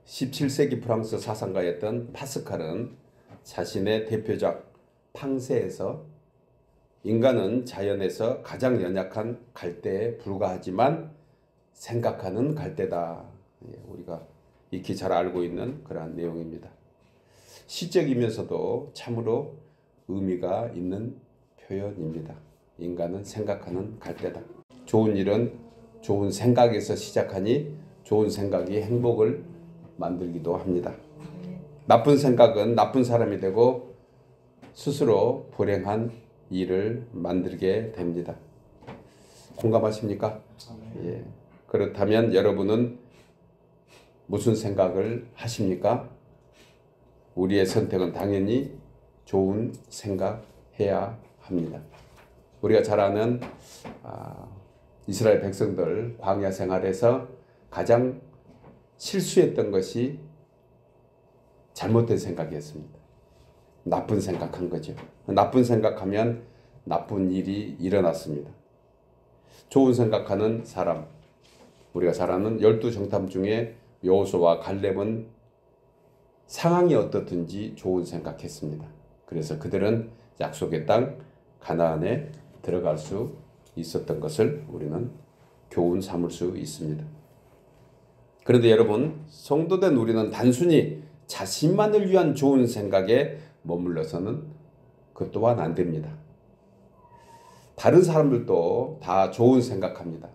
17세기 프랑스 사상가였던 파스칼은 자신의 대표작 팡세에서 인간은 자연에서 가장 연약한 갈대에 불과하지만 생각하는 갈대다. 우리가 익히 잘 알고 있는 그러한 내용입니다. 시적이면서도 참으로 의미가 있는 표현입니다. 인간은 생각하는 갈대다. 좋은 일은 좋은 생각에서 시작하니 좋은 생각이 행복을 만들기도 합니다. 나쁜 생각은 나쁜 사람이 되고 스스로 불행한 일을 만들게 됩니다. 공감하십니까? 예. 그렇다면 여러분은 무슨 생각을 하십니까? 우리의 선택은 당연히 좋은 생각해야 합니다. 우리가 잘 아는 이스라엘 백성들 광야 생활에서 가장 실수했던 것이 잘못된 생각이었습니다. 나쁜 생각한 거죠. 나쁜 생각하면 나쁜 일이 일어났습니다. 좋은 생각하는 사람, 우리가 잘 아는 12정탐 중에 여호수아와 갈렙은 상황이 어떻든지 좋은 생각했습니다. 그래서 그들은 약속의 땅 가나안에 들어갈 수 있었던 것을 우리는 교훈 삼을 수 있습니다. 그런데 여러분, 성도된 우리는 단순히 자신만을 위한 좋은 생각에 머물러서는 그 또한 안 됩니다. 다른 사람들도 다 좋은 생각합니다.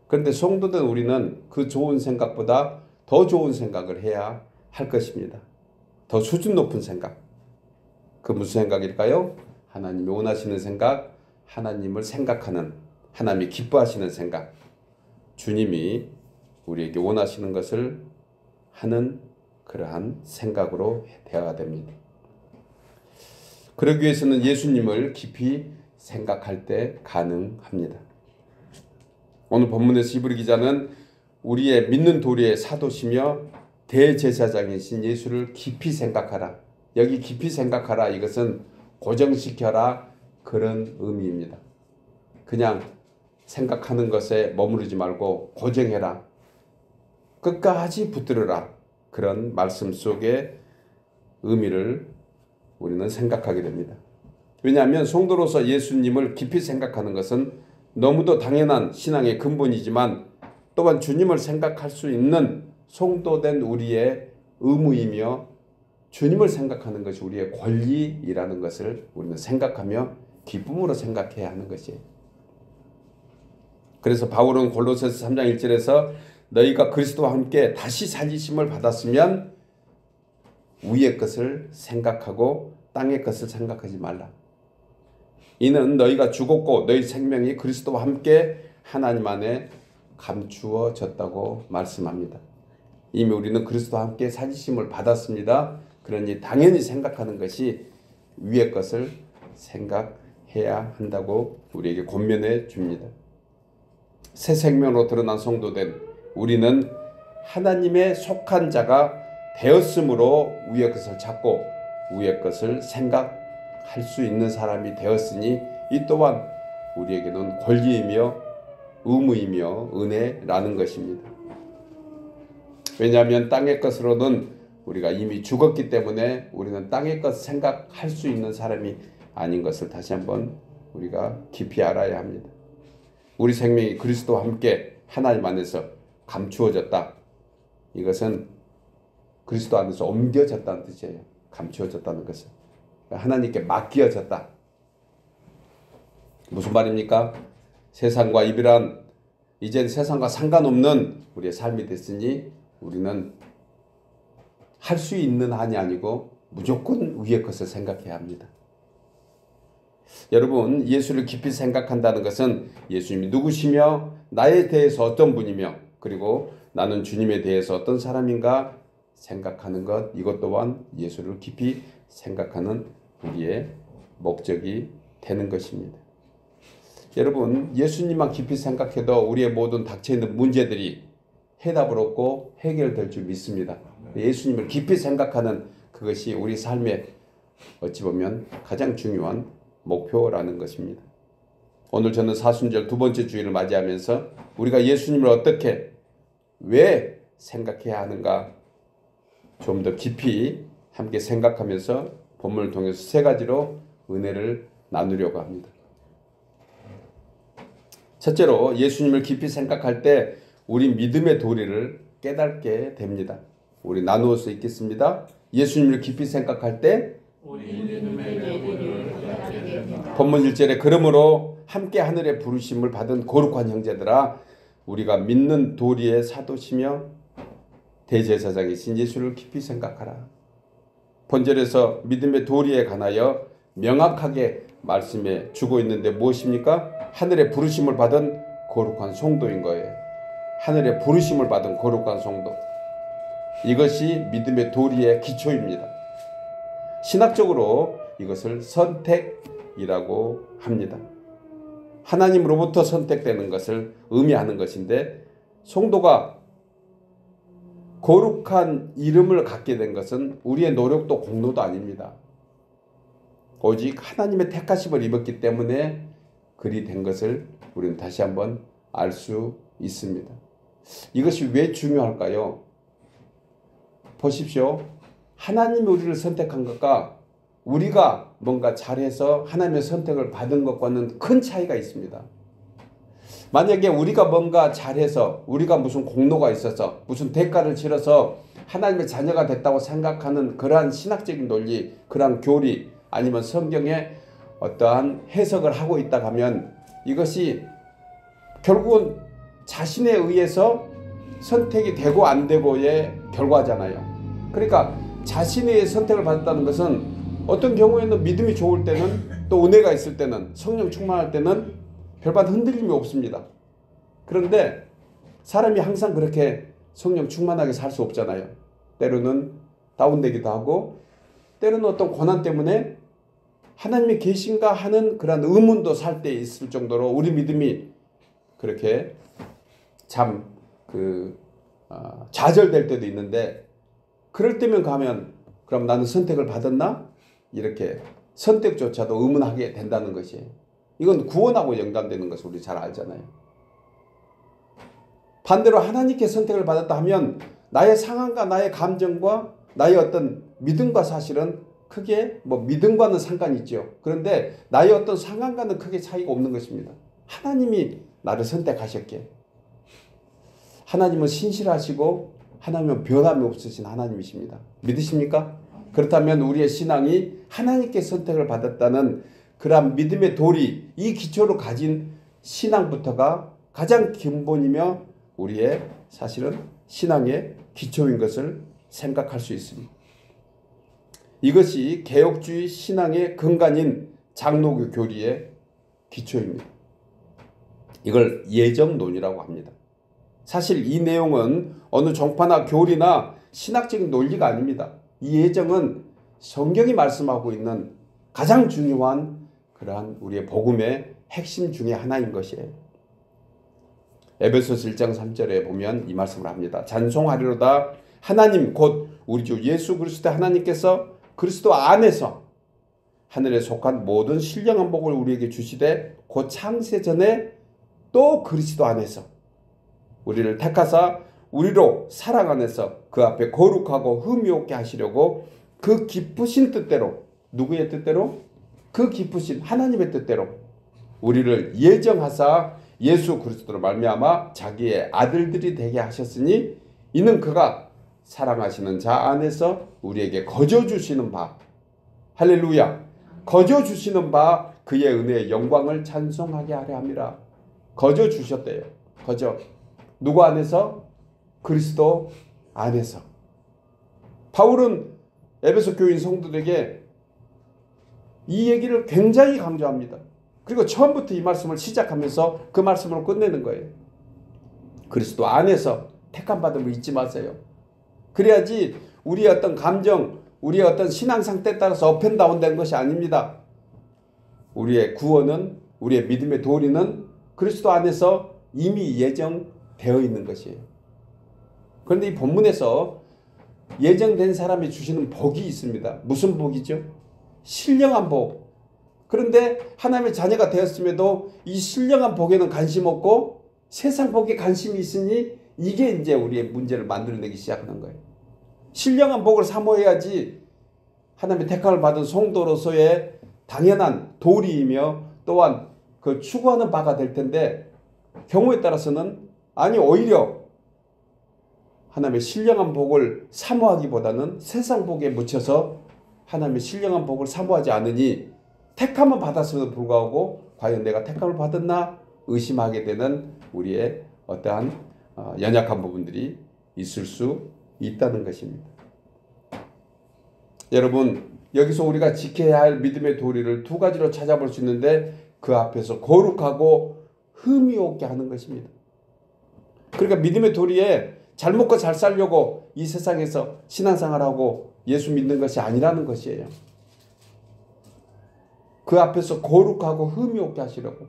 그런데 성도된 우리는 그 좋은 생각보다 더 좋은 생각을 해야 할 것입니다. 더 수준 높은 생각. 그 무슨 생각일까요? 하나님이 원하시는 생각, 하나님을 생각하는, 하나님이 기뻐하시는 생각. 주님이 우리에게 원하시는 것을 하는 그러한 생각으로 되어야 됩니다. 그러기 위해서는 예수님을 깊이 생각할 때 가능합니다. 오늘 본문에서 히브리 기자는 우리의 믿는 도리의 사도시며 대제사장이신 예수를 깊이 생각하라. 여기 깊이 생각하라, 이것은 고정시켜라, 그런 의미입니다. 그냥 생각하는 것에 머무르지 말고 고정해라. 끝까지 붙들어라. 그런 말씀 속의 의미를 우리는 생각하게 됩니다. 왜냐하면 성도로서 예수님을 깊이 생각하는 것은 너무도 당연한 신앙의 근본이지만 또한 주님을 생각할 수 있는 성도된 우리의 의무이며 주님을 생각하는 것이 우리의 권리이라는 것을 우리는 생각하며 기쁨으로 생각해야 하는 것이에요. 그래서 바울은 골로새서 3장 1절에서 너희가 그리스도와 함께 다시 살리심을 받았으면 위의 것을 생각하고 땅의 것을 생각하지 말라. 이는 너희가 죽었고 너희 생명이 그리스도와 함께 하나님 안에 감추어졌다고 말씀합니다. 이미 우리는 그리스도와 함께 살리심을 받았습니다. 그러니 당연히 생각하는 것이 위의 것을 생각해야 한다고 우리에게 권면해 줍니다. 새 생명으로 드러난 성도된 우리는 하나님의 속한 자가 되었으므로 위의 것을 찾고 위의 것을 생각할 수 있는 사람이 되었으니 이 또한 우리에게는 권리이며 의무이며 은혜라는 것입니다. 왜냐하면 땅의 것으로는 우리가 이미 죽었기 때문에 우리는 땅의 것 생각할 수 있는 사람이 아닌 것을 다시 한번 우리가 깊이 알아야 합니다. 우리 생명이 그리스도와 함께 하나님 안에서 감추어졌다. 이것은 그리스도 안에서 옮겨졌다는 뜻이에요. 감추어졌다는 것은 하나님께 맡겨졌다. 무슨 말입니까? 세상과 이별한 이젠 세상과 상관없는 우리의 삶이 됐으니 우리는 할 수 있는 한이 아니고 무조건 위의 것을 생각해야 합니다. 여러분, 예수를 깊이 생각한다는 것은 예수님이 누구시며 나에 대해서 어떤 분이며 그리고 나는 주님에 대해서 어떤 사람인가 생각하는 것, 이것 또한 예수를 깊이 생각하는 우리의 목적이 되는 것입니다. 여러분, 예수님만 깊이 생각해도 우리의 모든 닥쳐있는 문제들이 해답을 얻고 해결될 줄 믿습니다. 예수님을 깊이 생각하는 그것이 우리 삶의 어찌 보면 가장 중요한 목표라는 것입니다. 오늘 저는 사순절 두 번째 주일을 맞이하면서 우리가 예수님을 어떻게, 왜 생각해야 하는가 좀 더 깊이 함께 생각하면서 본문을 통해서 세 가지로 은혜를 나누려고 합니다. 첫째로 예수님을 깊이 생각할 때 우리 믿음의 도리를 깨닫게 됩니다. 우리 나누어서 읽겠습니다. 예수님을 깊이 생각할 때 본문 1절에 그러므로 함께 하늘의 부르심을 받은 거룩한 형제들아 우리가 믿는 도리의 사도시며 대제사장이신 예수를 깊이 생각하라. 본절에서 믿음의 도리에 관하여 명확하게 말씀해 주고 있는데 무엇입니까? 하늘의 부르심을 받은 거룩한 성도인 거예요. 하늘의 부르심을 받은 거룩한 성도. 이것이 믿음의 도리의 기초입니다. 신학적으로 이것을 선택이라고 합니다. 하나님으로부터 선택되는 것을 의미하는 것인데 성도가 거룩한 이름을 갖게 된 것은 우리의 노력도 공로도 아닙니다. 오직 하나님의 택하심을 입었기 때문에 그리 된 것을 우리는 다시 한번 알 수 있습니다. 이것이 왜 중요할까요? 보십시오. 하나님이 우리를 선택한 것과 우리가 뭔가 잘해서 하나님의 선택을 받은 것과는 큰 차이가 있습니다. 만약에 우리가 뭔가 잘해서 우리가 무슨 공로가 있어서 무슨 대가를 치러서 하나님의 자녀가 됐다고 생각하는 그러한 신학적인 논리, 그러한 교리 아니면 성경의 어떠한 해석을 하고 있다 하면 이것이 결국은 자신에 의해서 선택이 되고 안 되고의 결과잖아요. 그러니까 자신의 선택을 받았다는 것은 어떤 경우에는 믿음이 좋을 때는 또 은혜가 있을 때는 성령 충만할 때는 별반 흔들림이 없습니다. 그런데 사람이 항상 그렇게 성령 충만하게 살 수 없잖아요. 때로는 다운되기도 하고 때로는 어떤 고난 때문에 하나님이 계신가 하는 그런 의문도 살 때 있을 정도로 우리 믿음이 그렇게 참 좌절될 때도 있는데 그럴 때면 가면 그럼 나는 선택을 받았나? 이렇게 선택조차도 의문하게 된다는 것이에요. 이건 구원하고 연관되는 것을 우리 잘 알잖아요. 반대로 하나님께 선택을 받았다 하면 나의 상황과 나의 감정과 나의 어떤 믿음과 사실은 크게 믿음과는 상관이 있죠. 그런데 나의 어떤 상황과는 크게 차이가 없는 것입니다. 하나님이 나를 선택하셨기에. 하나님은 신실하시고 하나님은 변함이 없으신 하나님이십니다. 믿으십니까? 그렇다면 우리의 신앙이 하나님께 선택을 받았다는 그러한 믿음의 도리, 이 기초로 가진 신앙부터가 가장 근본이며 우리의 사실은 신앙의 기초인 것을 생각할 수 있습니다. 이것이 개혁주의 신앙의 근간인 장로교 교리의 기초입니다. 이걸 예정론이라고 합니다. 사실 이 내용은 어느 종파나 교리나 신학적인 논리가 아닙니다. 이 예정은 성경이 말씀하고 있는 가장 중요한 그러한 우리의 복음의 핵심 중에 하나인 것이에요. 에베소서 1장 3절에 보면 이 말씀을 합니다. 찬송하리로다 하나님 곧 우리 주 예수 그리스도의 하나님께서 그리스도 안에서 하늘에 속한 모든 신령한 복을 우리에게 주시되 곧 창세 전에 또 그리스도 안에서 우리를 택하사 우리로 사랑 안에서 그 앞에 거룩하고 흠이 없게 하시려고 그 기쁘신 뜻대로 누구의 뜻대로? 그 기쁘신 하나님의 뜻대로 우리를 예정하사 예수 그리스도로 말미암아 자기의 아들들이 되게 하셨으니 이는 그가 사랑하시는 자 안에서 우리에게 거저 주시는 바 할렐루야 거저 주시는 바 그의 은혜의 영광을 찬송하게 하려 함이라. 거저 주셨대요. 거저. 누구 안에서? 그리스도 안에서. 바울은 에베소 교인 성도들에게 이 얘기를 굉장히 강조합니다. 그리고 처음부터 이 말씀을 시작하면서 그 말씀으로 끝내는 거예요. 그리스도 안에서 택함 받음을 잊지 마세요. 그래야지 우리의 어떤 감정, 우리의 어떤 신앙 상태에 따라서 업앤다운 된 것이 아닙니다. 우리의 구원은, 우리의 믿음의 도리는 그리스도 안에서 이미 예정되어 있는 것이에요. 그런데 이 본문에서 예정된 사람이 주시는 복이 있습니다. 무슨 복이죠? 신령한 복. 그런데 하나님의 자녀가 되었음에도 이 신령한 복에는 관심 없고 세상 복에 관심이 있으니 이게 이제 우리의 문제를 만들어내기 시작하는 거예요. 신령한 복을 사모해야지 하나님의 택함을 받은 성도로서의 당연한 도리이며 또한 그 추구하는 바가 될 텐데, 경우에 따라서는 아니 오히려 하나님의 신령한 복을 사모하기보다는 세상 복에 묻혀서 하나님의 신령한 복을 사모하지 않으니 택함을 받았음에도 불구하고 과연 내가 택함을 받았나 의심하게 되는 우리의 어떠한 연약한 부분들이 있을 수 있다는 것입니다. 여러분, 여기서 우리가 지켜야 할 믿음의 도리를 두 가지로 찾아볼 수 있는데, 그 앞에서 거룩하고 흠이 없게 하는 것입니다. 그러니까 믿음의 도리에 잘 먹고 잘 살려고 이 세상에서 신앙생활하고 예수 믿는 것이 아니라는 것이에요. 그 앞에서 거룩하고 흠이 없게 하시려고.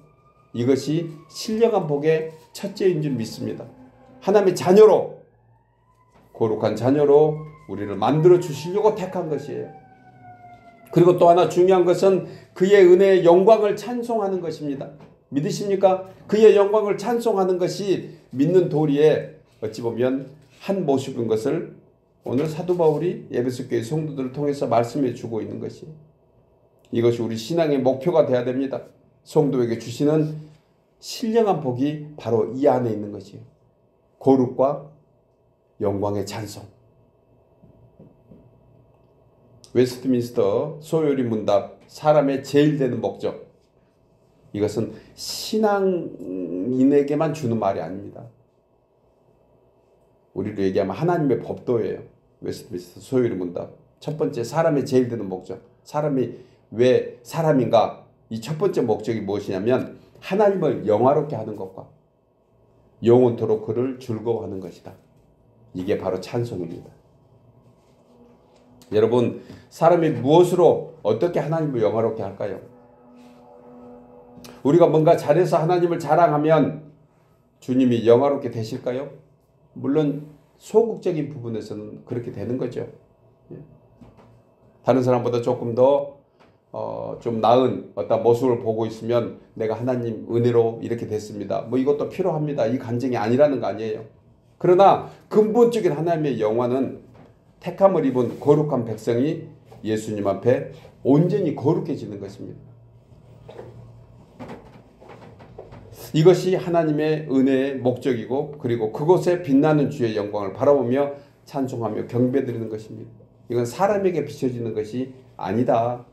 이것이 신령한 복의 첫째인 줄 믿습니다. 하나님의 자녀로, 거룩한 자녀로 우리를 만들어 주시려고 택한 것이에요. 그리고 또 하나 중요한 것은 그의 은혜의 영광을 찬송하는 것입니다. 믿으십니까? 그의 영광을 찬송하는 것이 믿는 도리의 어찌 보면 한 모습인 것을 오늘 사도 바울이 에베소 교회 성도들을 통해서 말씀해 주고 있는 것이에요. 이것이 우리 신앙의 목표가 되어야 됩니다. 성도에게 주시는 신령한 복이 바로 이 안에 있는 것이에요. 거룩과 영광의 찬송. 웨스트민스터 소요리 문답, 사람의 제일 되는 목적. 이것은 신앙인에게만 주는 말이 아닙니다. 우리로 얘기하면 하나님의 법도예요. 웨스트민스터 소요리 문답. 첫 번째, 사람의 제일 되는 목적. 사람이 왜 사람인가? 이 첫 번째 목적이 무엇이냐면 하나님을 영화롭게 하는 것과 영원토록 그를 즐거워하는 것이다. 이게 바로 찬송입니다. 여러분, 사람이 무엇으로 어떻게 하나님을 영화롭게 할까요? 우리가 뭔가 잘해서 하나님을 자랑하면 주님이 영화롭게 되실까요? 물론 소극적인 부분에서는 그렇게 되는 거죠. 다른 사람보다 조금 더 좀 나은 어떤 모습을 보고 있으면 내가 하나님 은혜로 이렇게 됐습니다. 뭐 이것도 필요합니다. 이 간증이 아니라는 거 아니에요. 그러나 근본적인 하나님의 영화는 택함을 입은 거룩한 백성이 예수님 앞에 온전히 거룩해지는 것입니다. 이것이 하나님의 은혜의 목적이고, 그리고 그곳에 빛나는 주의 영광을 바라보며 찬송하며 경배드리는 것입니다. 이건 사람에게 비춰지는 것이 아니다.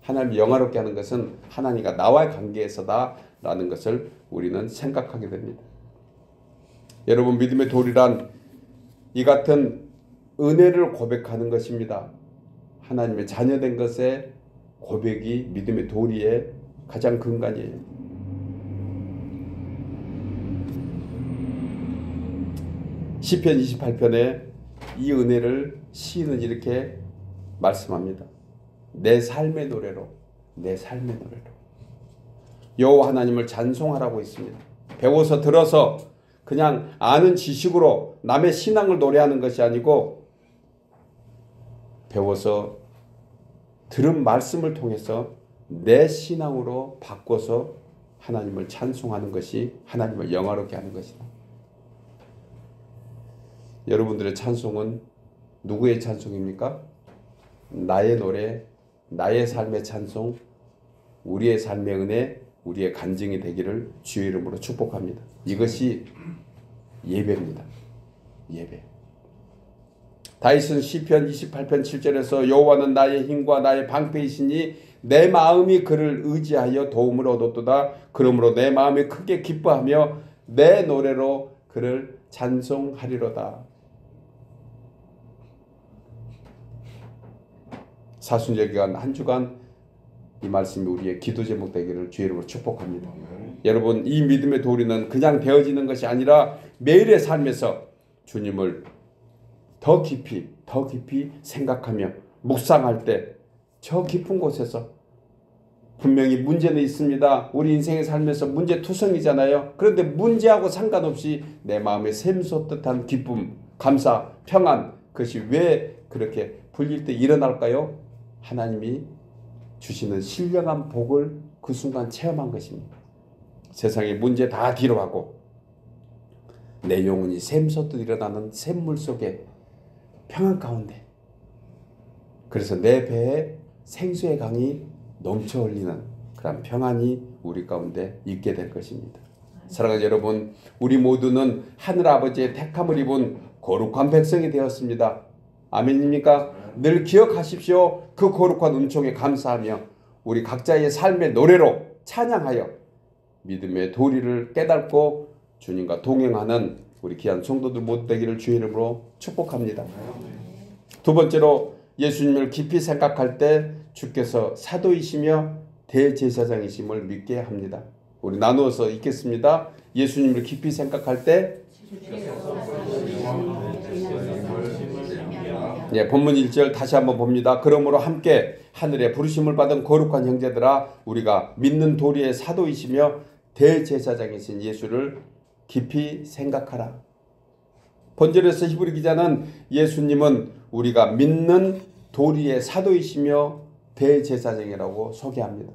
하나님을 영화롭게 하는 것은 하나님과 나와의 관계에서다 라는 것을 우리는 생각하게 됩니다. 여러분, 믿음의 도리란 이 같은 은혜를 고백하는 것입니다. 하나님의 자녀된 것의 고백이 믿음의 도리의 가장 근간이에요. 시편 28편에 이 은혜를 시인은 이렇게 말씀합니다. 내 삶의 노래로, 내 삶의 노래로 여호와 하나님을 찬송하라고 했습니다. 배워서 들어서 그냥 아는 지식으로 남의 신앙을 노래하는 것이 아니고, 배워서 들은 말씀을 통해서 내 신앙으로 바꿔서 하나님을 찬송하는 것이 하나님을 영화롭게 하는 것이다. 여러분들의 찬송은 누구의 찬송입니까? 나의 노래, 나의 삶의 찬송, 우리의 삶의 은혜, 우리의 간증이 되기를 주의 이름으로 축복합니다. 이것이 예배입니다. 예배. 다윗은 시편 28편 7절에서 여호와는 나의 힘과 나의 방패이시니 내 마음이 그를 의지하여 도움을 얻었도다. 그러므로 내 마음이 크게 기뻐하며 내 노래로 그를 찬송하리로다. 사순절 기간 한 주간 이 말씀이 우리의 기도 제목 되기를 주의 이름으로 축복합니다. 여러분, 이 믿음의 도리는 그냥 되어지는 것이 아니라 매일의 삶에서 주님을 더 깊이 생각하며 묵상할 때 저 깊은 곳에서 분명히 문제는 있습니다. 우리 인생의 삶에서 문제투성이잖아요. 그런데 문제하고 상관없이 내 마음에 샘솟듯한 기쁨, 감사, 평안, 그것이 왜 그렇게 불릴 때 일어날까요? 하나님이 주시는 신령한 복을 그 순간 체험한 것입니다. 세상의 문제 다 뒤로 하고 내 영혼이 샘솟듯 일어나는 샘물 속에 평안 가운데, 그래서 내 배에 생수의 강이 넘쳐 흘리는 그런 평안이 우리 가운데 있게 될 것입니다. 사랑하는 여러분, 우리 모두는 하늘아버지의 택함을 입은 거룩한 백성이 되었습니다. 아멘입니까? 늘 기억하십시오. 그 거룩한 은총에 감사하며 우리 각자의 삶의 노래로 찬양하여 믿음의 도리를 깨닫고 주님과 동행하는 우리 귀한 성도들 모두 되기를 주의 이름으로 축복합니다. 두 번째로, 예수님을 깊이 생각할 때 주께서 사도이시며 대제사장이심을 믿게 합니다. 우리 나누어서 읽겠습니다. 예수님을 깊이 생각할 때, 본문 1절 다시 한번 봅니다. 그러므로 함께 하늘에 부르심을 받은 거룩한 형제들아, 우리가 믿는 도리의 사도이시며 대제사장이신 예수를 깊이 생각하라. 본절에서 히브리 기자는 예수님은 우리가 믿는 도리의 사도이시며 대제사장이라고 소개합니다.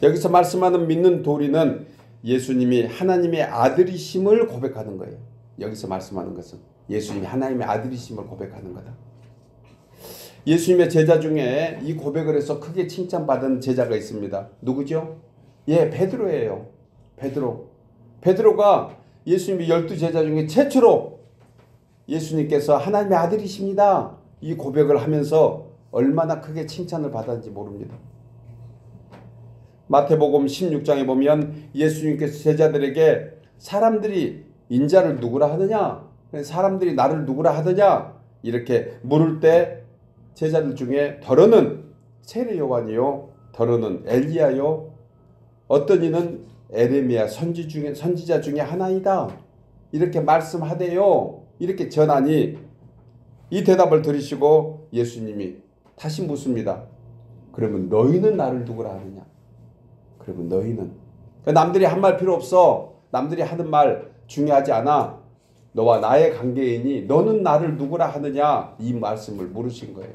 여기서 말씀하는 믿는 도리는 예수님이 하나님의 아들이심을 고백하는 거예요. 여기서 말씀하는 것은 예수님이 하나님의 아들이심을 고백하는 거다. 예수님의 제자 중에 이 고백을 해서 크게 칭찬받은 제자가 있습니다. 누구죠? 베드로예요. 베드로가 예수님의 12제자 중에 최초로 예수님께서 하나님의 아들이십니다, 이 고백을 하면서 얼마나 크게 칭찬을 받았는지 모릅니다. 마태복음 16장에 보면 예수님께서 제자들에게 사람들이 인자를 누구라 하느냐, 사람들이 나를 누구라 하느냐 이렇게 물을 때 제자들 중에 더러는 세례 요한이요, 더러는 엘리야요, 어떤 이는 에레미야 선지자 중에 하나이다 이렇게 말씀하대요. 이렇게 전하니 이 대답을 들으시고 예수님이 다시 묻습니다. 그러면 너희는 나를 누구라 하느냐? 그러면 너희는, 남들이 한 말 필요 없어. 남들이 하는 말 중요하지 않아. 너와 나의 관계이니 너는 나를 누구라 하느냐, 이 말씀을 물으신 거예요.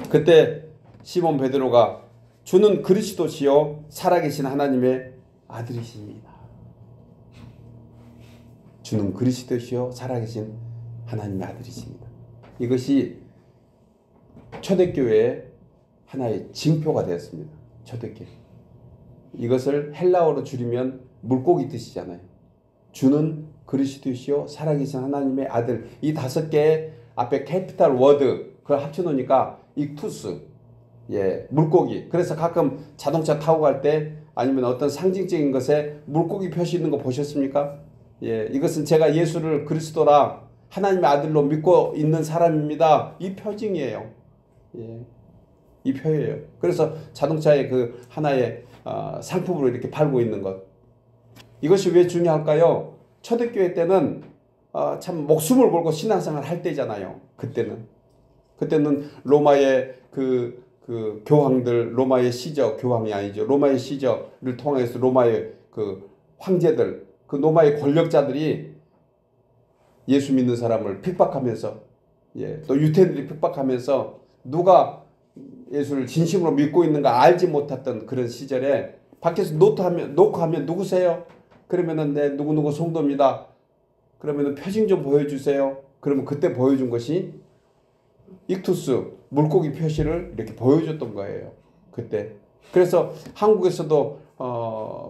그때 시몬 베드로가 주는 그리스도시요 살아계신 하나님의 아들이십니다. 주는 그리스도시요 살아계신 하나님의 아들이십니다. 이것이 초대교회의 하나의 징표가 되었습니다. 초대교회. 이것을 헬라어로 줄이면 물고기 뜻이잖아요. 주는 그리스도시요 살아계신 하나님의 아들. 이 5개의 앞에 캐피탈 워드 그걸 합쳐놓으니까 익투스, 물고기. 그래서 가끔 자동차 타고 갈 때 아니면 어떤 상징적인 것에 물고기 표시 있는 거 보셨습니까? 이것은 제가 예수를 그리스도라 하나님의 아들로 믿고 있는 사람입니다, 이 표징이에요. 이 표예요. 그래서 자동차의 그 하나의 상품으로 이렇게 팔고 있는 것. 이것이 왜 중요할까요? 초대교회 때는 참 목숨을 걸고 신앙생활 할 때잖아요. 그때는 로마의 그 교황들, 로마의 시저, 교황이 아니죠. 로마의 시저를 통해서 로마의 그 황제들, 그 로마의 권력자들이 예수 믿는 사람을 핍박하면서, 또 유태인들이 핍박하면서 누가 예수를 진심으로 믿고 있는가 알지 못했던 그런 시절에 밖에서 놓고 하면 누구세요? 그러면은 네, 누구누구 성도입니다. 그러면은 표징 좀 보여주세요. 그러면 그때 보여준 것이 익투스, 물고기 표시를 이렇게 보여줬던 거예요. 그때. 그래서 한국에서도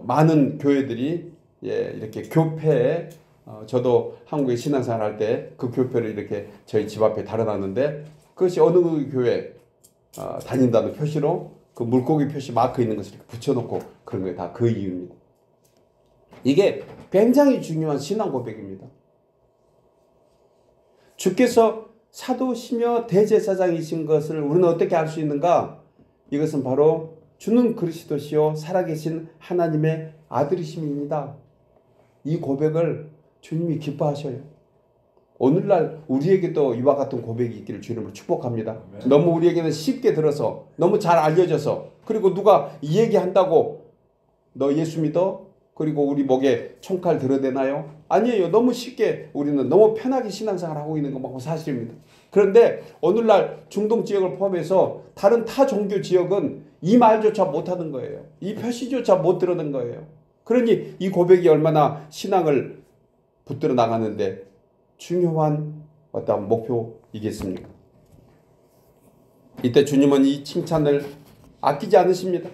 많은 교회들이 이렇게 교회에 저도 한국에 신앙생활 할 때 그 교회를 이렇게 저희 집 앞에 달아놨는데 그것이 어느 교회 다닌다는 표시로 그 물고기 표시 마크 있는 것을 이렇게 붙여놓고 그런 게 다 그 이유입니다. 이게 굉장히 중요한 신앙 고백입니다. 주께서 사도시며 대제사장이신 것을 우리는 어떻게 알 수 있는가? 이것은 바로 주는 그리스도시요 살아계신 하나님의 아들이심입니다. 이 고백을 주님이 기뻐하셔요. 오늘날 우리에게도 이와 같은 고백이 있기를 주님으로 축복합니다. 너무 우리에게는 쉽게 들어서 너무 잘 알려져서 그리고 누가 이 얘기한다고 너 예수 믿어? 그리고 우리 목에 총칼 들어대나요? 아니에요. 너무 쉽게 우리는 너무 편하게 신앙생활하고 있는 것만 사실입니다. 그런데 오늘날 중동 지역을 포함해서 다른 타 종교 지역은 이 말조차 못하는 거예요. 이 표시조차 못 들어는 거예요. 그러니 이 고백이 얼마나 신앙을 붙들어 나가는데 중요한 어떤 목표이겠습니까? 이때 주님은 이 칭찬을 아끼지 않으십니다.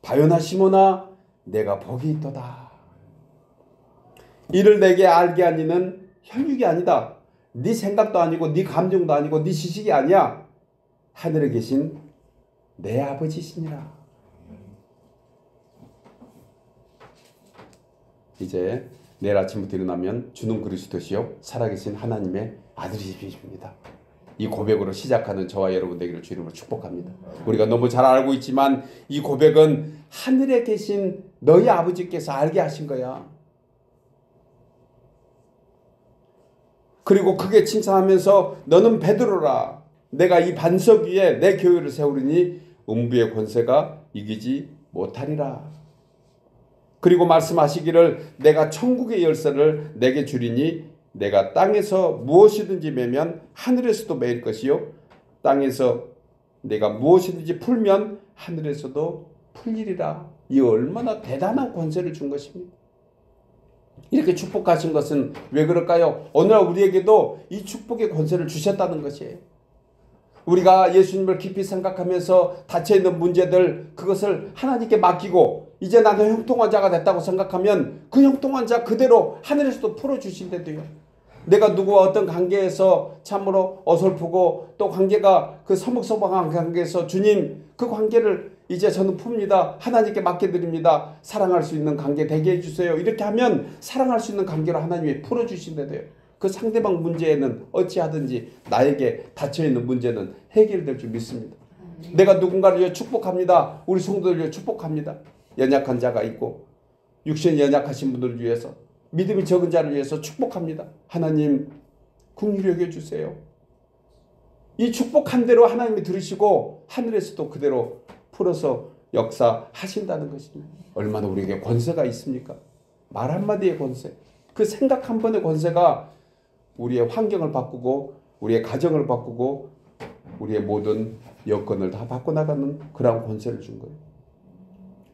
바요나 시몬아 내가 복이 있도다. 이를 내게 알게 한 이는 혈육이 아니다. 네 생각도 아니고 네 감정도 아니고 네 지식이 아니야. 하늘에 계신 내 아버지시니라. 이제 내일 아침부터 일어나면 주는 그리스도시요 살아계신 하나님의 아들이십니다. 이 고백으로 시작하는 저와 여러분 되기를 주님으로 축복합니다. 우리가 너무 잘 알고 있지만 이 고백은 하늘에 계신 너희 아버지께서 알게 하신 거야. 그리고 크게 칭찬하면서 너는 베드로라. 내가 이 반석 위에 내 교회를 세우리니 음부의 권세가 이기지 못하리라. 그리고 말씀하시기를 내가 천국의 열쇠를 내게 주리니 내가 땅에서 무엇이든지 매면 하늘에서도 매일 것이요 땅에서 내가 무엇이든지 풀면 하늘에서도 풀리리라. 이 얼마나 대단한 권세를 준 것입니다. 이렇게 축복하신 것은 왜 그럴까요? 오늘날 우리에게도 이 축복의 권세를 주셨다는 것이에요. 우리가 예수님을 깊이 생각하면서 닫혀있는 문제들 그것을 하나님께 맡기고 이제 나는 형통한 자가 됐다고 생각하면 그 형통한 자 그대로 하늘에서도 풀어주신대도요. 내가 누구와 어떤 관계에서 참으로 어설프고 또 관계가 그 서먹서먹한 관계에서 주님 그 관계를 이제 저는 풉니다. 하나님께 맡겨드립니다. 사랑할 수 있는 관계 되게 해주세요. 이렇게 하면 사랑할 수 있는 관계로 하나님이 풀어주신대도요. 그 상대방 문제에는 어찌하든지 나에게 닫혀있는 문제는 해결될 줄 믿습니다. 내가 누군가를 위해 축복합니다. 우리 성도를 위해 축복합니다. 연약한 자가 있고 육신이 연약하신 분들을 위해서 믿음이 적은 자를 위해서 축복합니다. 하나님 긍휼히 여겨주세요. 이 축복한 대로 하나님이 들으시고 하늘에서도 그대로 풀어서 역사하신다는 것입니다. 얼마나 우리에게 권세가 있습니까? 말 한마디의 권세, 그 생각 한 번의 권세가 우리의 환경을 바꾸고 우리의 가정을 바꾸고 우리의 모든 여건을 다 바꿔나가는 그런 권세를 준 거예요.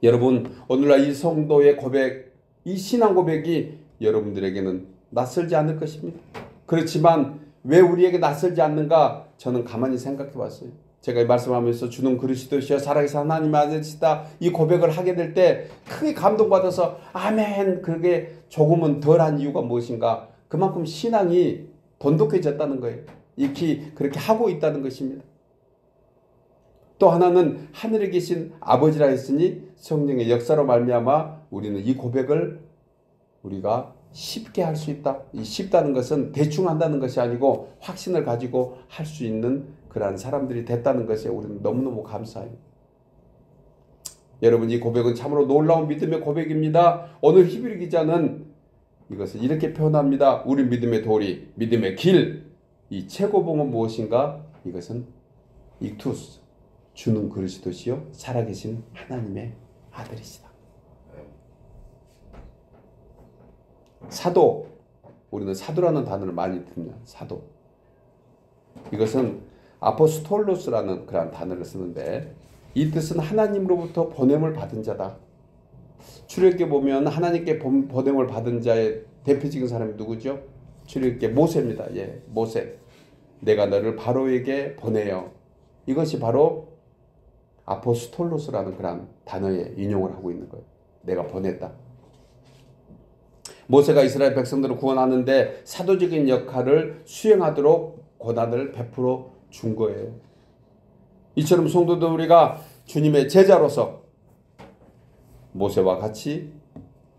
여러분 오늘날 이 성도의 고백, 이 신앙 고백이 여러분들에게는 낯설지 않을 것입니다. 그렇지만 왜 우리에게 낯설지 않는가 저는 가만히 생각해 봤어요. 제가 이 말씀하면서 주는 그리스도시여 살아계신 하나님의 아들이시다 이 고백을 하게 될 때 크게 감동받아서 아멘 그게 조금은 덜한 이유가 무엇인가 그만큼 신앙이 돈독해졌다는 거예요. 익히 그렇게 하고 있다는 것입니다. 또 하나는 하늘에 계신 아버지라 했으니 성령의 역사로 말미암아 우리는 이 고백을 우리가 쉽게 할 수 있다. 이 쉽다는 것은 대충 한다는 것이 아니고 확신을 가지고 할 수 있는 그러한 사람들이 됐다는 것에 우리는 너무너무 감사해요. 여러분 이 고백은 참으로 놀라운 믿음의 고백입니다. 오늘 히브리 기자는 이것을 이렇게 표현합니다. 우리 믿음의 도리, 믿음의 길, 이 최고봉은 무엇인가? 이것은 익투스, 주는 그리스도시요 살아계신 하나님의 아들이시다. 사도, 우리는 사도라는 단어를 많이 듭니다. 사도. 이것은 아포스톨로스라는 그런 단어를 쓰는데 이 뜻은 하나님으로부터 보냄을 받은 자다. 출애굽기에 보면 하나님께 보냄을 받은 자의 대표적인 사람이 누구죠? 출애굽기 모세입니다. 예, 모세. 내가 너를 바로에게 보내요. 이것이 바로 아포스톨로스라는 그런 단어에 인용을 하고 있는 거예요. 내가 보냈다. 모세가 이스라엘 백성들을 구원하는데 사도적인 역할을 수행하도록 고난을 베풀어 준 거예요. 이처럼 성도들 우리가 주님의 제자로서 모세와 같이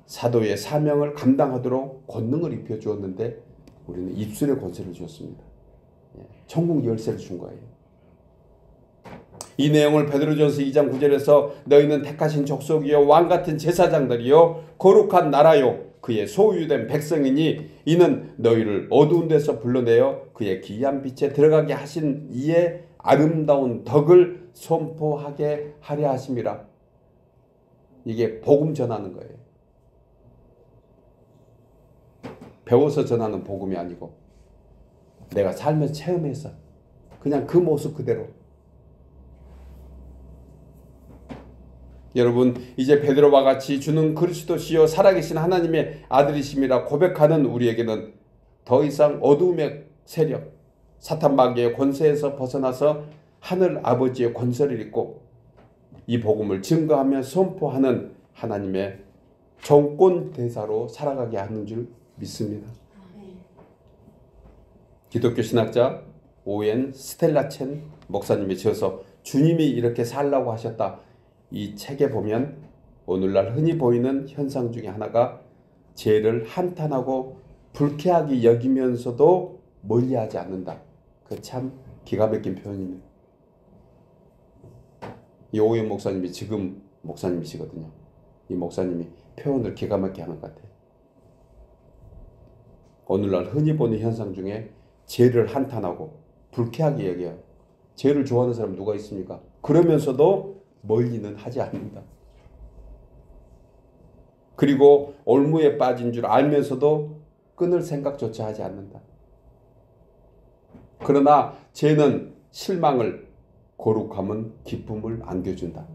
사도의 사명을 감당하도록 권능을 입혀 주었는데 우리는 입술의 권세를 주었습니다. 천국 열쇠를 준 거예요. 이 내용을 베드로전서 2장 9절에서 너희는 택하신 족속이요 왕같은 제사장들이요 거룩한 나라요 그의 소유된 백성이니 이는 너희를 어두운 데서 불러내어 그의 기이한 빛에 들어가게 하신 이의 아름다운 덕을 선포하게 하려 하심이라. 이게 복음 전하는 거예요. 배워서 전하는 복음이 아니고 내가 살면서 체험해서 그냥 그 모습 그대로 여러분, 이제 베드로와 같이 주는 그리스도시요 살아계신 하나님의 아들이심이라 고백하는 우리에게는 더 이상 어두움의 세력, 사탄 마귀의 권세에서 벗어나서 하늘 아버지의 권세를 입고 이 복음을 증거하며 선포하는 하나님의 정권 대사로 살아가게 하는 줄 믿습니다. 기독교 신학자 오웬 스텔라첸 목사님이 지어서 주님이 이렇게 살라고 하셨다. 이 책에 보면 오늘날 흔히 보이는 현상 중에 하나가 죄를 한탄하고 불쾌하게 여기면서도 멀리하지 않는다. 그 참 기가 막힌 표현입니다. 이 오웬 목사님이 지금 목사님이시거든요. 이 목사님이 표현을 기가 막히게 하는 것 같아요. 오늘날 흔히 보는 현상 중에 죄를 한탄하고 불쾌하게 여겨요. 죄를 좋아하는 사람 누가 있습니까? 그러면서도 멀리는 하지 않는다. 그리고 올무에 빠진 줄 알면서도 끊을 생각조차 하지 않는다. 그러나 죄는 실망을, 거룩함은 기쁨을 안겨준다.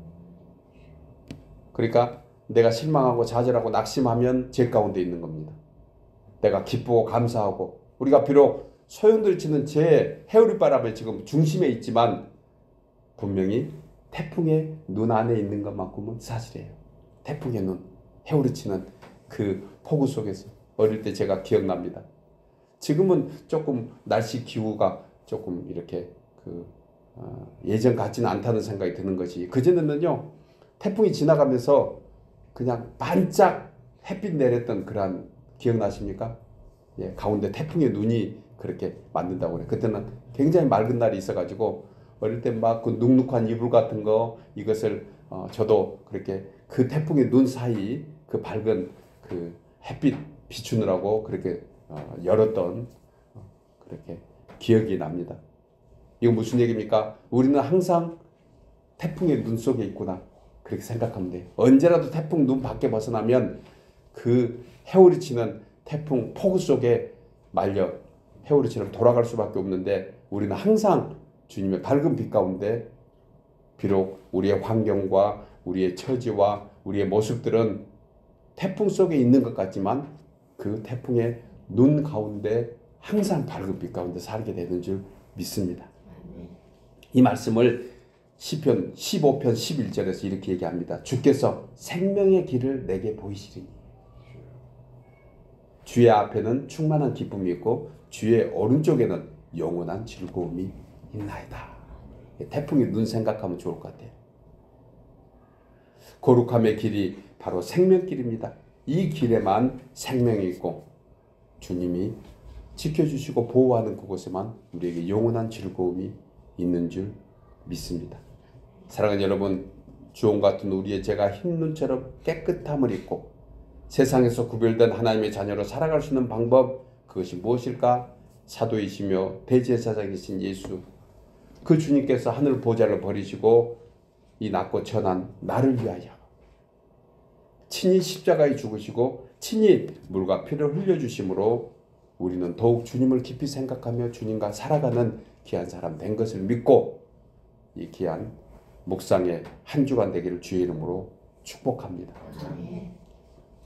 그러니까 내가 실망하고 좌절하고 낙심하면 죄 가운데 있는 겁니다. 내가 기쁘고 감사하고, 우리가 비록 소용돌이 치는 죄 해오리바람의 지금 중심에 있지만 분명히 태풍의 눈 안에 있는 것만큼은 사실이에요. 태풍의 눈, 해오리치는 그 폭우 속에서 어릴 때 제가 기억납니다. 지금은 조금 날씨 기후가 조금 이렇게 예전 같지는 않다는 생각이 드는 것이, 그전에는요 태풍이 지나가면서 그냥 반짝 햇빛 내렸던 그런 기억나십니까? 예, 가운데 태풍의 눈이 그렇게 만든다고 그래. 그때는 굉장히 맑은 날이 있어가지고 어릴 때 막 그 눅눅한 이불 같은 거, 이것을 저도 그렇게 그 태풍의 눈 사이 그 밝은 그 햇빛 비추느라고 그렇게 열었던 그렇게 기억이 납니다. 이거 무슨 얘기입니까? 우리는 항상 태풍의 눈 속에 있구나, 그렇게 생각하면 돼요. 언제라도 태풍 눈 밖에 벗어나면 그 해오리치는 태풍 폭우 속에 말려 해오리처럼 돌아갈 수밖에 없는데, 우리는 항상 주님의 밝은 빛 가운데, 비록 우리의 환경과 우리의 처지와 우리의 모습들은 태풍 속에 있는 것 같지만 그 태풍의 눈 가운데 항상 밝은 빛 가운데 살게 되는 줄 믿습니다. 이 말씀을 시편 15편 11절에서 이렇게 얘기합니다. 주께서 생명의 길을 내게 보이시리니 주의 앞에는 충만한 기쁨이 있고 주의 오른쪽에는 영원한 즐거움이 있나이다. 태풍의 눈 생각하면 좋을 것 같아요. 거룩함의 길이 바로 생명길입니다. 이 길에만 생명이 있고 주님이 지켜주시고 보호하는 그곳에만 우리에게 영원한 즐거움이 있는 줄 믿습니다. 사랑하는 여러분, 주홍 같은 우리의 죄가 흰눈처럼 깨끗함을 입고 세상에서 구별된 하나님의 자녀로 살아갈 수 있는 방법, 그것이 무엇일까? 사도이시며 대제사장이신 예수, 그 주님께서 하늘 보좌를 버리시고 이 낮고 천한 나를 위하여 친히 십자가에 죽으시고 친히 물과 피를 흘려주심으로 우리는 더욱 주님을 깊이 생각하며 주님과 살아가는 귀한 사람 된 것을 믿고 이 귀한 묵상의 한 주간 되기를 주의 이름으로 축복합니다.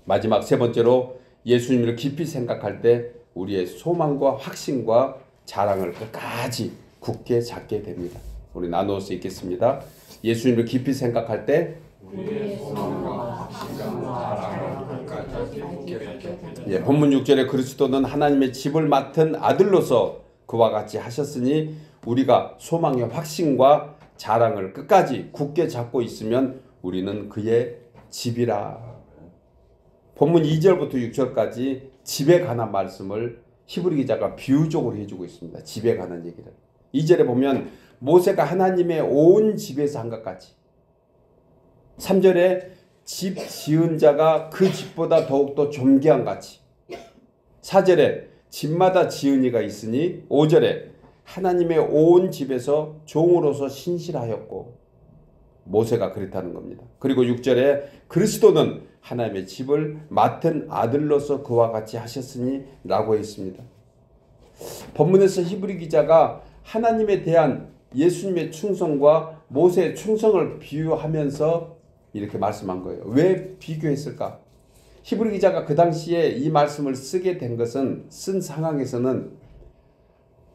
마지막 세 번째로, 예수님을 깊이 생각할 때 우리의 소망과 확신과 자랑을 끝까지 굳게 잡게 됩니다. 우리 나누어서 읽겠습니다. 예수님을 깊이 생각할 때 우리의 소망과 확신과 자랑을 끝까지 굳게 잡게 됩니다. 본문 6절에 그리스도는 하나님의 집을 맡은 아들로서 그와 같이 하셨으니 우리가 소망의 확신과 자랑을 끝까지 굳게 잡고 있으면 우리는 그의 집이라. 본문 2절부터 6절까지 집에 관한 말씀을 히브리 기자가 비유적으로 해주고 있습니다. 집에 관한 얘기를. 2절에 보면 모세가 하나님의 온 집에서 한 것 같이, 3절에 집 지은 자가 그 집보다 더욱더 존귀한 같이, 4절에 집마다 지은 이가 있으니, 5절에 하나님의 온 집에서 종으로서 신실하였고, 모세가 그랬다는 겁니다. 그리고 6절에 그리스도는 하나님의 집을 맡은 아들로서 그와 같이 하셨으니 라고 했습니다. 본문에서 히브리 기자가 하나님에 대한 예수님의 충성과 모세의 충성을 비유하면서 이렇게 말씀한 거예요. 왜 비교했을까? 히브리 기자가 그 당시에 이 말씀을 쓰게 된 것은, 쓴 상황에서는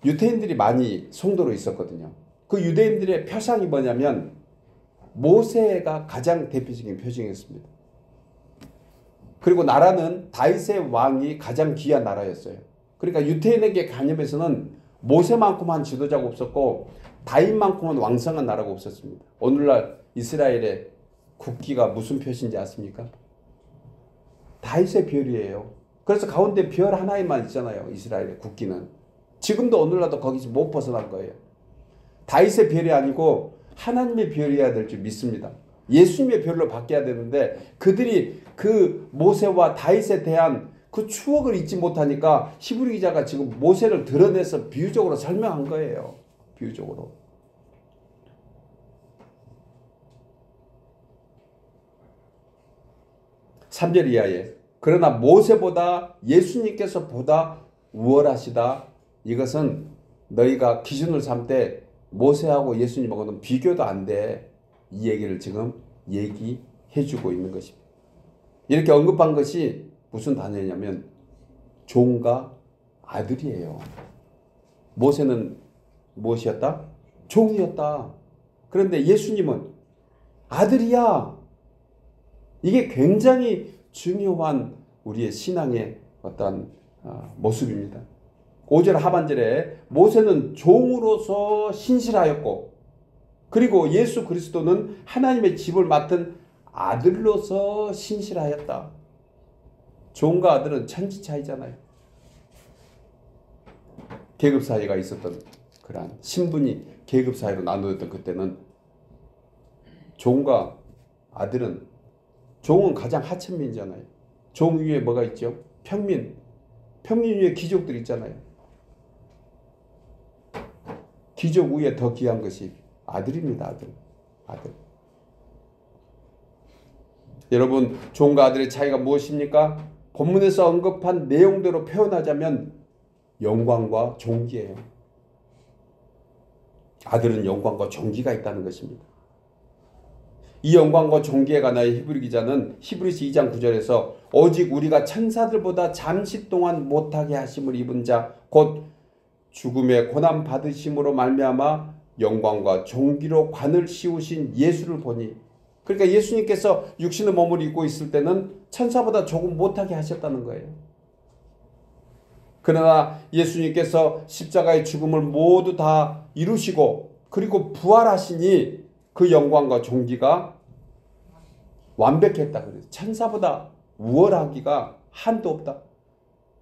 유대인들이 많이 성도로 있었거든요. 그 유대인들의 표상이 뭐냐면 모세가 가장 대표적인 표징이었습니다. 그리고 나라는 다윗의 왕이 가장 귀한 나라였어요. 그러니까 유대인에게 개념에서는 모세만큼한 지도자가 없었고 다윗만큼은 왕성한 나라가 없었습니다. 오늘날 이스라엘의 국기가 무슨 표시인지 아십니까? 다윗의 별이에요. 그래서 가운데 별 하나에만 있잖아요. 이스라엘의 국기는. 지금도 오늘날도 거기서 못 벗어날 거예요. 다윗의 별이 아니고 하나님의 별이어야 될 줄 믿습니다. 예수님의 별로 바뀌어야 되는데 그들이 그 모세와 다윗에 대한 그 추억을 잊지 못하니까 히브리 기자가 지금 모세를 드러내서 비유적으로 설명한 거예요. 비유적으로. 삼 절 이하에 그러나 모세보다 예수님께서 보다 우월하시다. 이것은 너희가 기준을 삼되 모세하고 예수님하고는 비교도 안 돼. 이 얘기를 지금 얘기해주고 있는 것입니다. 이렇게 언급한 것이 무슨 단어냐면 종과 아들이에요. 모세는 무엇이었다? 종이었다. 그런데 예수님은 아들이야. 이게 굉장히 중요한 우리의 신앙의 어떤 모습입니다. 5절 하반절에 모세는 종으로서 신실하였고 그리고 예수 그리스도는 하나님의 집을 맡은 아들로서 신실하였다. 종과 아들은 천지 차이잖아요. 계급 사회가 있었던 그러한 신분이 계급 사회로 나누었던 그때는 종과 아들은 종은 가장 하층민이잖아요. 종 위에 뭐가 있죠? 평민. 평민 위에 귀족들 있잖아요. 귀족 위에 더 귀한 것이 아들입니다. 아들. 여러분, 종과 아들의 차이가 무엇입니까? 본문에서 언급한 내용대로 표현하자면 영광과 존귀예요. 아들은 영광과 존귀가 있다는 것입니다. 이 영광과 존귀에 관하여 히브리 기자는 히브리서 2장 9절에서 오직 우리가 천사들보다 잠시 동안 못하게 하심을 입은 자 곧 죽음의 고난 받으심으로 말미암아 영광과 존귀로 관을 씌우신 예수를 보니, 그러니까 예수님께서 육신의 몸을 입고 있을 때는 천사보다 조금 못하게 하셨다는 거예요. 그러나 예수님께서 십자가의 죽음을 모두 다 이루시고 그리고 부활하시니 그 영광과 존귀가 완벽했다. 그래요. 천사보다 우월하기가 한도 없다.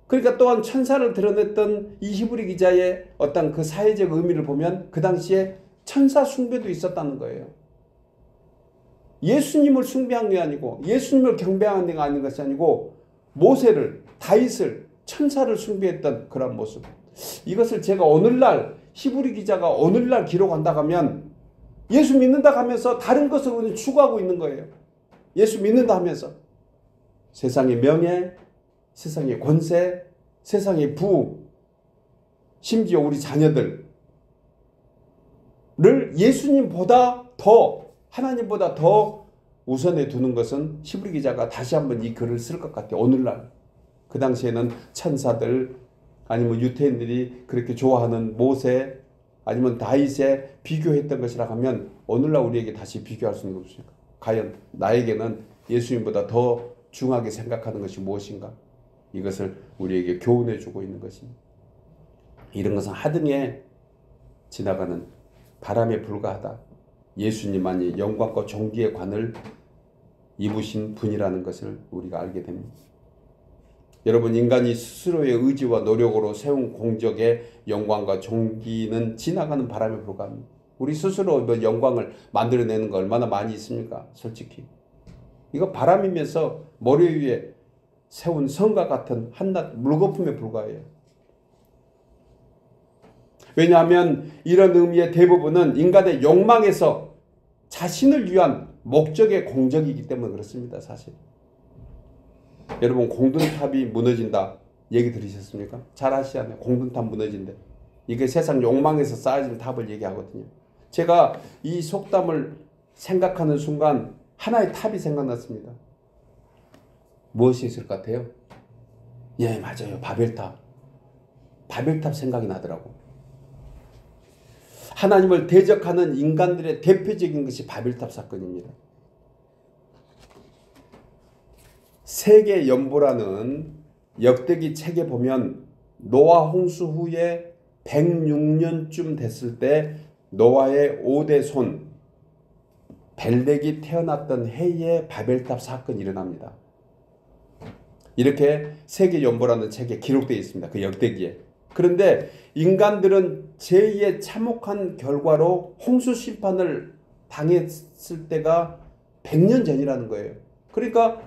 그러니까 또한 천사를 드러냈던 이 히브리 기자의 어떤 그 사회적 의미를 보면 그 당시에 천사 숭배도 있었다는 거예요. 예수님을 숭배한 게 아니고 예수님을 경배한 데가 아닌 것이 아니고 모세를, 다윗을, 천사를 숭배했던 그런 모습. 이것을 제가 오늘날 히브리 기자가 오늘날 기록한다 하면 예수 믿는다 하면서 다른 것을 우리는 추구하고 있는 거예요. 예수 믿는다 하면서 세상의 명예, 세상의 권세, 세상의 부, 심지어 우리 자녀들을 예수님보다 더, 하나님보다 더 우선에 두는 것은 히브리 기자가 다시 한번 이 글을 쓸 것 같아요. 오늘날. 그 당시에는 천사들 아니면 유태인들이 그렇게 좋아하는 모세 아니면 다윗에 비교했던 것이라 하면 오늘날 우리에게 다시 비교할 수 있는 것입니까? 과연 나에게는 예수님보다 더 중하게 생각하는 것이 무엇인가? 이것을 우리에게 교훈해 주고 있는 것입니다. 이런 것은 하등에 지나가는 바람에 불과하다. 예수님만이 영광과 존귀의 관을 입으신 분이라는 것을 우리가 알게 됩니다. 여러분, 인간이 스스로의 의지와 노력으로 세운 공적의 영광과 존귀는 지나가는 바람에 불과합니다. 우리 스스로 영광을 만들어내는 거 얼마나 많이 있습니까? 솔직히. 이거 바람이면서 머리 위에 세운 성과 같은 한낱 물거품에 불과해요. 왜냐하면 이런 의미의 대부분은 인간의 욕망에서 자신을 위한 목적의 공적이기 때문에 그렇습니다. 사실. 여러분, 공든탑이 무너진다 얘기 들으셨습니까? 잘 아시잖아요. 공든탑 무너진대. 이게 세상 욕망에서 쌓아진 탑을 얘기하거든요. 제가 이 속담을 생각하는 순간 하나의 탑이 생각났습니다. 무엇이 있을 것 같아요? 예, 맞아요. 바벨탑. 바벨탑 생각이 나더라고. 하나님을 대적하는 인간들의 대표적인 것이 바벨탑 사건입니다. 세계 연보라는 역대기 책에 보면 노아 홍수 후에 106년쯤 됐을 때 노아의 5대 손 벨렉이 태어났던 해에 바벨탑 사건이 일어납니다. 이렇게 세계 연보라는 책에 기록되어 있습니다. 그 역대기에. 그런데 인간들은 제2의 참혹한 결과로 홍수 심판을 당했을 때가 100년 전이라는 거예요. 그러니까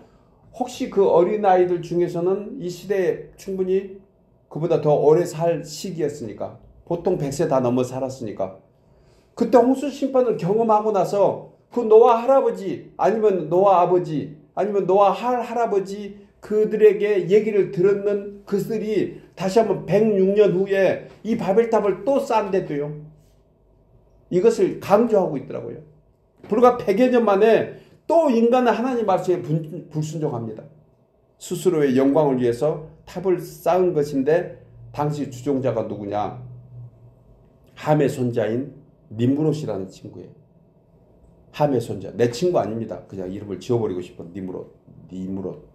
혹시 그 어린아이들 중에서는 이 시대에 충분히 그보다 더 오래 살 시기였으니까, 보통 100세 다 넘어 살았으니까, 그때 홍수 심판을 경험하고 나서 그 노아 할아버지 아니면 노아 아버지 아니면 노아 할아버지 그들에게 얘기를 들었는 그들이 다시 한번 106년 후에 이 바벨탑을 또 쌓는데도요. 이것을 강조하고 있더라고요. 불과 100여 년 만에 또 인간은 하나님 말씀에 불순종합니다. 스스로의 영광을 위해서 탑을 쌓은 것인데 당시 주종자가 누구냐? 함의 손자인 니므롯이라는 친구예요. 함의 손자. 내 친구 아닙니다. 그냥 이름을 지워버리고 싶어. 니므롯.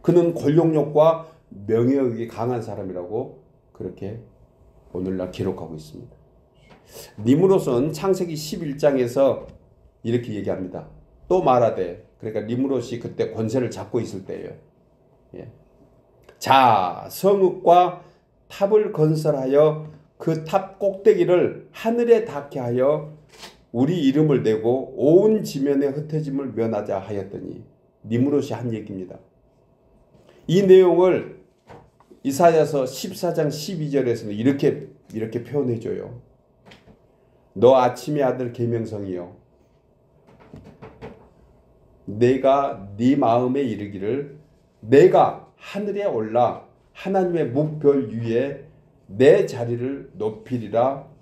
그는 권력욕과 명예욕이 강한 사람이라고 그렇게 오늘날 기록하고 있습니다. 니므롯은 창세기 11장에서 이렇게 얘기합니다. 또 말하되, 그러니까 니므롯이 그때 권세를 잡고 있을 때예요. 예. 자, 성읍과 탑을 건설하여 그 탑 꼭대기를 하늘에 닿게 하여 우리 이름을 내고 온 지면의 흩어짐을 면하자 하였더니, 니므롯이 한 얘기입니다. 이 내용을 이사야서 14장 12절에서는 이렇게 표현해줘요. 너 아침의 아들 계명성이여, 내가 네 마음에 이르기를 내가 하늘에 올라 하나님의 묵별 위에 내 자리를 높이리라.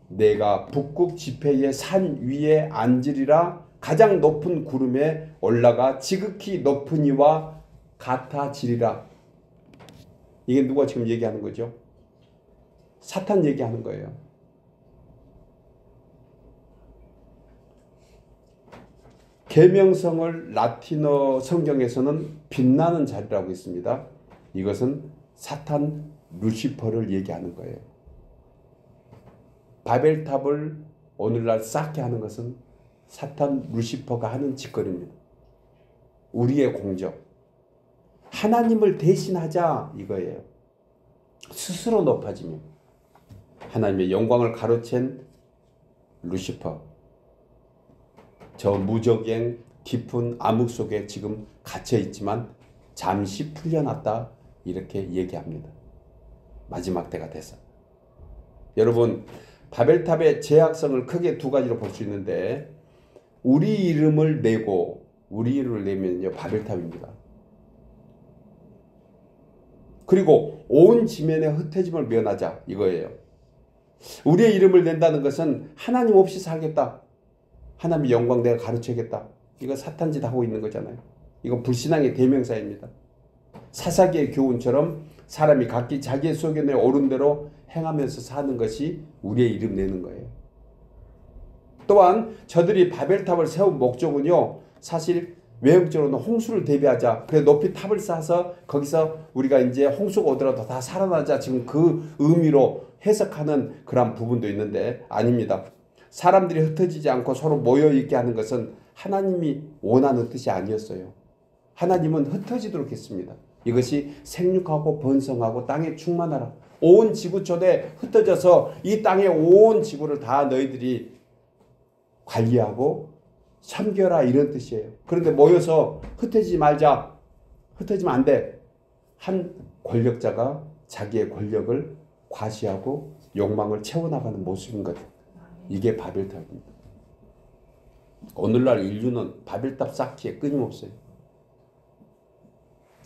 내가 북극 지폐의 산 위에 앉으리라. 가장 높은 구름에 올라가 지극히 높은 이와 같아지리라. 이게 누가 지금 얘기하는 거죠? 사탄 얘기하는 거예요. 계명성을 라틴어 성경에서는 빛나는 자리라고 있습니다. 이것은 사탄 루시퍼를 얘기하는 거예요. 바벨탑을 오늘날 쌓게 하는 것은 사탄 루시퍼가 하는 짓거리입니다. 우리의 공적. 하나님을 대신하자 이거예요. 스스로 높아지면 하나님의 영광을 가로챈 루시퍼. 저 무적행 깊은 암흑 속에 지금 갇혀 있지만 잠시 풀려났다 이렇게 얘기합니다. 마지막 때가 돼서. 여러분, 바벨탑의 제약성을 크게 두 가지로 볼 수 있는데, 우리 이름을 내고, 우리 이름을 내면요 바벨탑입니다. 그리고 온 지면의 흩어짐을 면하자 이거예요. 우리의 이름을 낸다는 것은 하나님 없이 살겠다. 하나님의 영광 내가 가르쳐야겠다. 이거 사탄짓 하고 있는 거잖아요. 이거 불신앙의 대명사입니다. 사사기의 교훈처럼 사람이 각기 자기의 소견에 옳은 대로 행하면서 사는 것이 우리의 이름 내는 거예요. 또한 저들이 바벨탑을 세운 목적은요, 사실 외형적으로는 홍수를 대비하자. 그래 높이 탑을 쌓아서 거기서 우리가 이제 홍수가 오더라도 다 살아나자. 지금 그 의미로 해석하는 그런 부분도 있는데 아닙니다. 사람들이 흩어지지 않고 서로 모여있게 하는 것은 하나님이 원하는 뜻이 아니었어요. 하나님은 흩어지도록 했습니다. 이것이 생육하고 번성하고 땅에 충만하라. 온 지구촌에 흩어져서 이 땅의 온 지구를 다 너희들이 관리하고 섬겨라 이런 뜻이에요. 그런데 모여서 흩어지지 말자. 흩어지면 안 돼. 한 권력자가 자기의 권력을 과시하고 욕망을 채워나가는 모습인 거죠. 이게 바벨탑입니다. 오늘날 인류는 바벨탑 쌓기에 끊임없어요.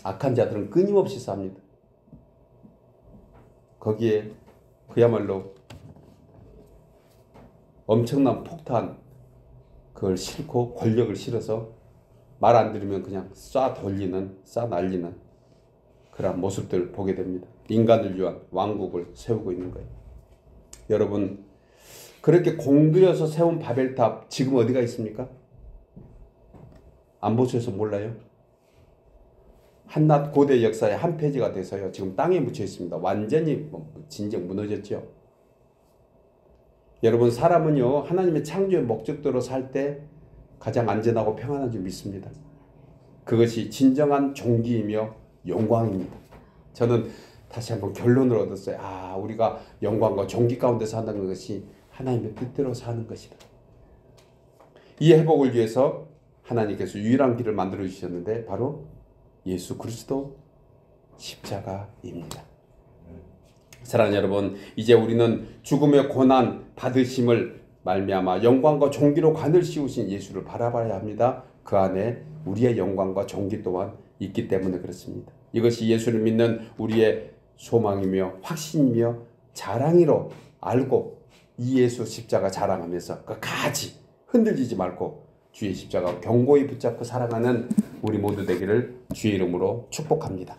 악한 자들은 끊임없이 쌉니다. 거기에 그야말로 엄청난 폭탄, 그걸 싫고 권력을 싫어서 말 안 들으면 그냥 쏴 날리는 그런 모습들을 보게 됩니다. 인간을 위한 왕국을 세우고 있는 거예요. 여러분, 그렇게 공들여서 세운 바벨탑 지금 어디가 있습니까? 안 보셔서 몰라요? 한낱 고대 역사의 한 페이지가 돼서요, 지금 땅에 묻혀 있습니다. 완전히 진정 무너졌죠. 여러분, 사람은요 하나님의 창조의 목적대로 살 때 가장 안전하고 평안한 줄 믿습니다. 그것이 진정한 존귀이며 영광입니다. 저는 다시 한번 결론을 얻었어요. 우리가 영광과 존귀 가운데 산다는 것이 하나님의 뜻대로 사는 것이다. 이 회복을 위해서 하나님께서 유일한 길을 만들어 주셨는데 바로 예수 그리스도 십자가입니다. 사랑하는 여러분, 이제 우리는 죽음의 고난 받으심을 말미암아 영광과 존귀로 관을 씌우신 예수를 바라봐야 합니다. 그 안에 우리의 영광과 존귀 또한 있기 때문에 그렇습니다. 이것이 예수를 믿는 우리의 소망이며 확신이며 자랑이로 알고 이 예수 십자가 자랑하면서 끝까지 흔들리지 말고 주의 십자가 견고히 붙잡고 살아가는 우리 모두 되기를 주의 이름으로 축복합니다.